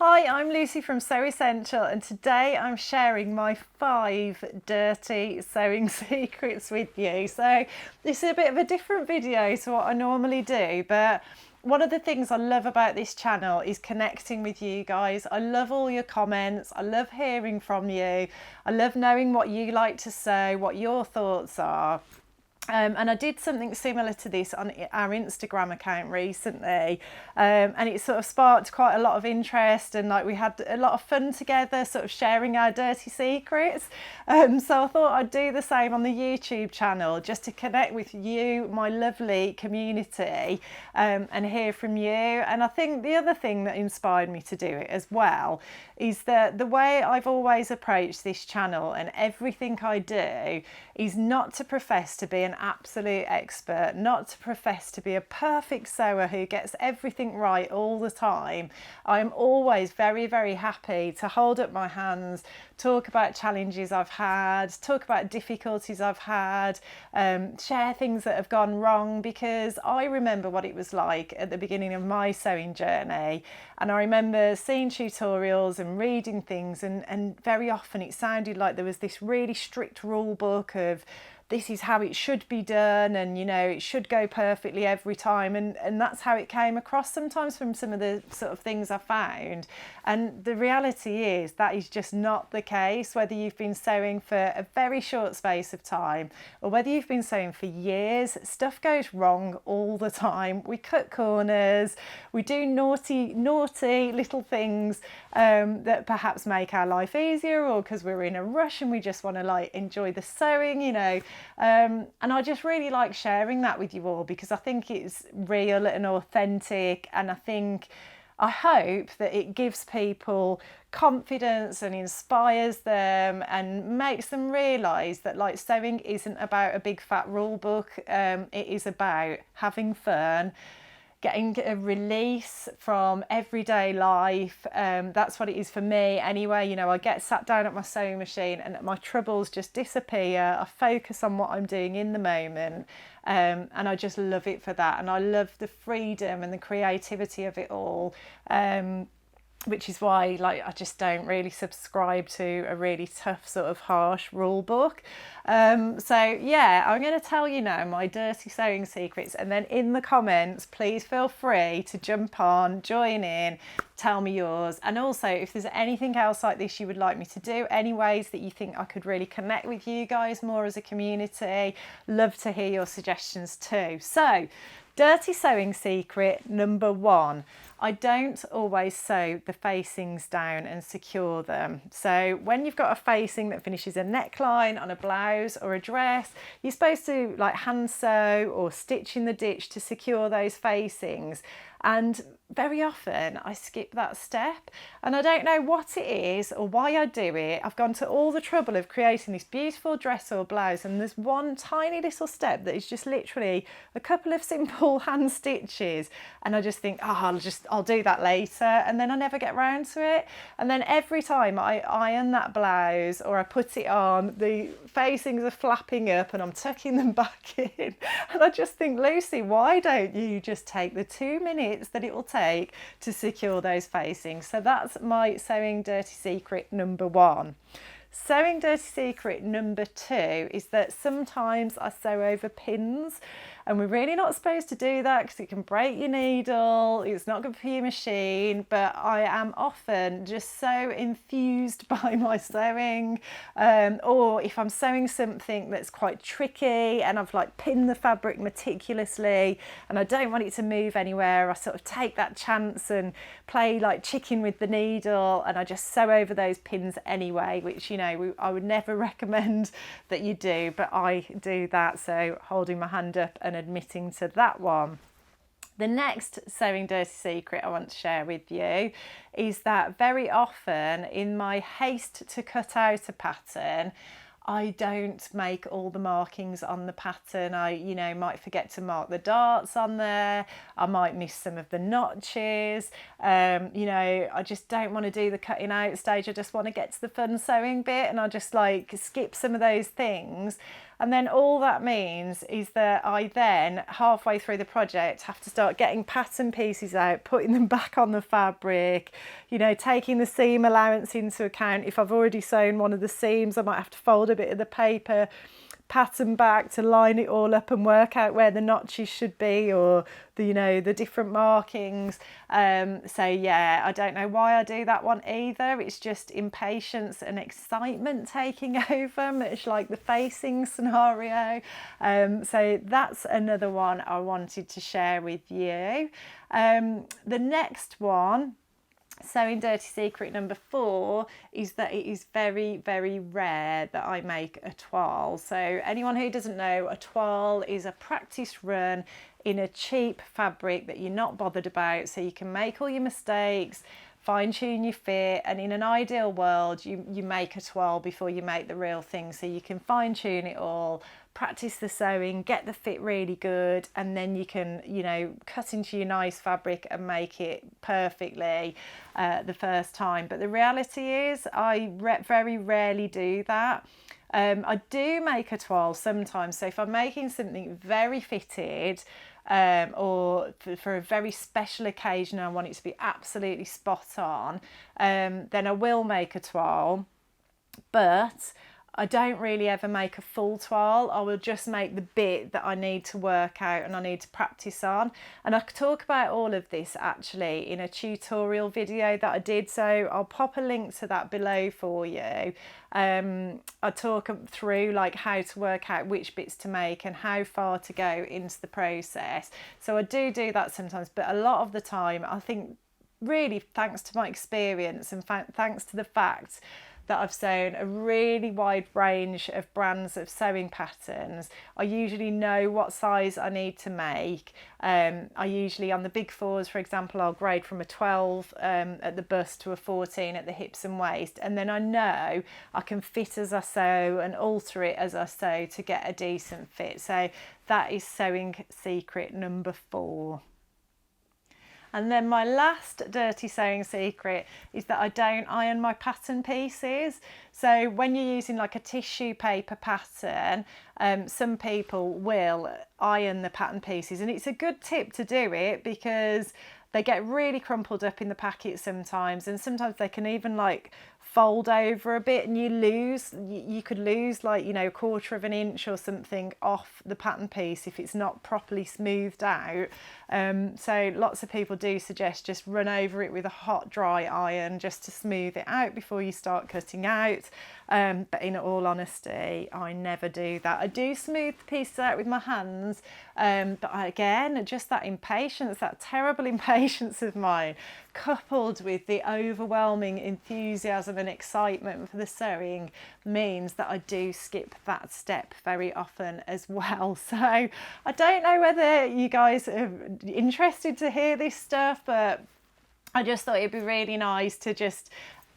Hi, I'm Lucy from Sew Essential, and today I'm sharing my 5 dirty sewing secrets with you. So this is a bit of a different video to what I normally do, but one of the things I love about this channel is connecting with you guys. I love all your comments. I love hearing from you. I love knowing what you like to sew, what your thoughts are. And I did something similar to this on our Instagram account recently, and it sort of sparked quite a lot of interest, and like we had a lot of fun together sort of sharing our dirty secrets. So I thought I'd do the same on the YouTube channel just to connect with you, my lovely community, and hear from you. And I think the other thing that inspired me to do it as well is that the way I've always approached this channel and everything I do is not to profess to be an absolute expert, not to profess to be a perfect sewer who gets everything right all the time. I'm always very, very happy to hold up my hands, talk about challenges I've had, talk about difficulties I've had, share things that have gone wrong, because I remember what it was like at the beginning of my sewing journey. And I remember seeing tutorials and reading things, and very often it sounded like there was this really strict rule book of this is how it should be done, and you know, it should go perfectly every time, and that's how it came across sometimes from some of the sort of things I found. And the reality is that is just not the case, whether you've been sewing for a very short space of time or whether you've been sewing for years. Stuff goes wrong all the time. We cut corners, we do naughty little things that perhaps make our life easier, or because we're in a rush and we just want to like enjoy the sewing, you know. And I just really like sharing that with you all because I think it's real and authentic, and I hope that it gives people confidence and inspires them and makes them realise that like sewing isn't about a big fat rule book. It is about having fun, getting a release from everyday life. That's what it is for me anyway. You know, I get sat down at my sewing machine and my troubles just disappear. I focus on what I'm doing in the moment, and I just love it for that. And I love the freedom and the creativity of it all. Which is why like I just don't really subscribe to a really tough sort of harsh rule book. So yeah, I'm going to tell you now my dirty sewing secrets, and then in the comments please feel free to jump on, join in, tell me yours. And also if there's anything else like this you would like me to do, any ways that you think I could really connect with you guys more as a community, love to hear your suggestions too. So dirty sewing secret number 1. I don't always sew the facings down and secure them. So when you've got a facing that finishes a neckline on a blouse or a dress, you're supposed to like hand sew or stitch in the ditch to secure those facings. And very often I skip that step, and I don't know what it is or why I do it. I've gone to all the trouble of creating this beautiful dress or blouse, and there's one tiny little step that is just literally a couple of simple hand stitches, and I just think, oh, I'll do that later, and then I never get round to it. And then every time I iron that blouse or I put it on, the facings are flapping up and I'm tucking them back in, and I just think, Lucy, why don't you just take the 2 minutes that it will take to secure those facings? So that's my sewing dirty secret number 1. Sewing dirty secret number 2 is that sometimes I sew over pins, and we're really not supposed to do that because it can break your needle, it's not good for your machine. But I am often just so enthused by my sewing, or if I'm sewing something that's quite tricky and I've like pinned the fabric meticulously and I don't want it to move anywhere, I sort of take that chance and play like chicken with the needle, and I just sew over those pins anyway, which, you know, I would never recommend that you do, but I do that. So holding my hand up and admitting to that one. The next sewing dirty secret I want to share with you is that very often in my haste to cut out a pattern, I don't make all the markings on the pattern. I, you know, might forget to mark the darts on there. I might miss some of the notches. You know, I just don't want to do the cutting out stage. I just want to get to the fun sewing bit, and I just like skip some of those things. And then all that means is that I then, halfway through the project, have to start getting pattern pieces out, putting them back on the fabric, you know, taking the seam allowance into account. If I've already sewn one of the seams, I might have to fold a bit of the paper pattern back to line it all up and work out where the notches should be, or the, you know, the different markings. So yeah, I don't know why I do that one either. It's just impatience and excitement taking over, much like the facing scenario. So that's another one I wanted to share with you. The next one, sewing dirty secret number 4, is that it is very, very rare that I make a toile. So anyone who doesn't know, a toile is a practice run in a cheap fabric that you're not bothered about, so you can make all your mistakes, fine-tune your fit, and in an ideal world you make a toile before you make the real thing, so you can fine-tune it all, practice the sewing, get the fit really good, and then you can, you know, cut into your nice fabric and make it perfectly the first time. But the reality is I very rarely do that. I do make a toile sometimes, so if I'm making something very fitted, or for a very special occasion, I want it to be absolutely spot on, then I will make a toile. But I don't really ever make a full toile. I will just make the bit that I need to work out and I need to practice on. And I could talk about all of this actually in a tutorial video that I did, so I'll pop a link to that below for you. I talk through like how to work out which bits to make and how far to go into the process. So I do that sometimes, but a lot of the time, I think, really thanks to my experience and thanks to the fact that I've sewn a really wide range of brands of sewing patterns, I usually know what size I need to make. I usually, on the big 4s, for example, I'll grade from a 12 at the bust to a 14 at the hips and waist, and then I know I can fit as I sew and alter it as I sew to get a decent fit. So that is sewing secret number 4. And then my last dirty sewing secret is that I don't iron my pattern pieces. So when you're using like a tissue paper pattern, some people will iron the pattern pieces, and it's a good tip to do it because they get really crumpled up in the packet sometimes, and sometimes they can even like fold over a bit, and you could lose like, you know, 1/4 of an inch or something off the pattern piece if it's not properly smoothed out. So lots of people do suggest just run over it with a hot dry iron just to smooth it out before you start cutting out. But in all honesty, I never do that. I do smooth the pieces out with my hands, but again, just that impatience, that terrible impatience of mine, coupled with the overwhelming enthusiasm and excitement for the sewing, means that I do skip that step very often as well. So I don't know whether you guys are interested to hear this stuff, but I just thought it'd be really nice to just,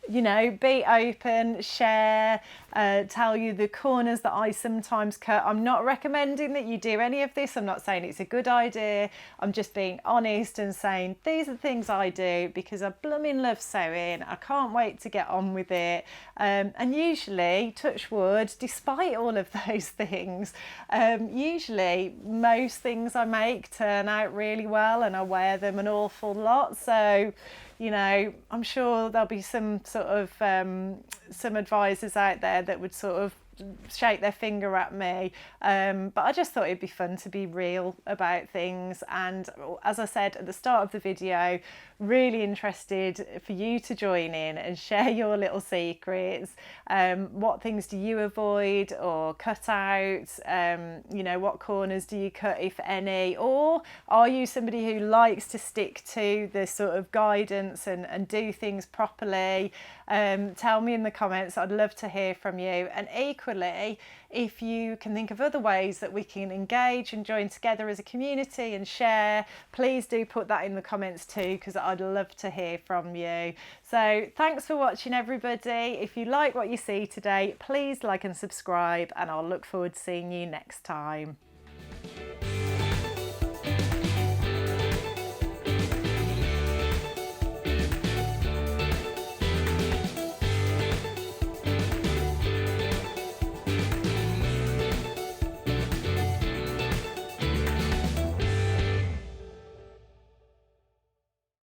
you know, be open, share, tell you the corners that I sometimes cut. I'm not recommending that you do any of this. I'm not saying it's a good idea. I'm just being honest and saying these are the things I do because I blooming love sewing. I can't wait to get on with it. And usually, touch wood, despite all of those things, usually most things I make turn out really well and I wear them an awful lot. So, you know, I'm sure there'll be some sort of some advisors out there that would sort of shake their finger at me, but I just thought it'd be fun to be real about things. And as I said at the start of the video, really interested for you to join in and share your little secrets. What things do you avoid or cut out? You know, what corners do you cut, if any? Or are you somebody who likes to stick to the sort of guidance and do things properly? Tell me in the comments. I'd love to hear from you. And equally, if you can think of other ways that we can engage and join together as a community and share, please do put that in the comments too, because I'd love to hear from you. So thanks for watching, everybody. If you like what you see today, please like and subscribe, and I'll look forward to seeing you next time.